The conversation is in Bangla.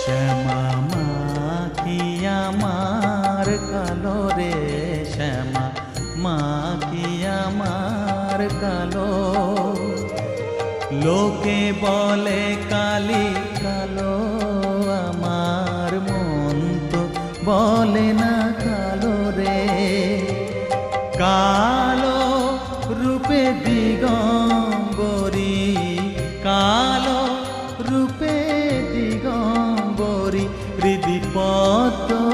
শ্যামা মা কি আমার কালো রে, শ্যামা মা কি আমার কালো। লোকে বলে কালি কালো, আমার মন তো বলে না কালো রে। কালো রূপে দিগম্বরী, কালো রূপে দিগম্বরী, হৃদি পদ্ম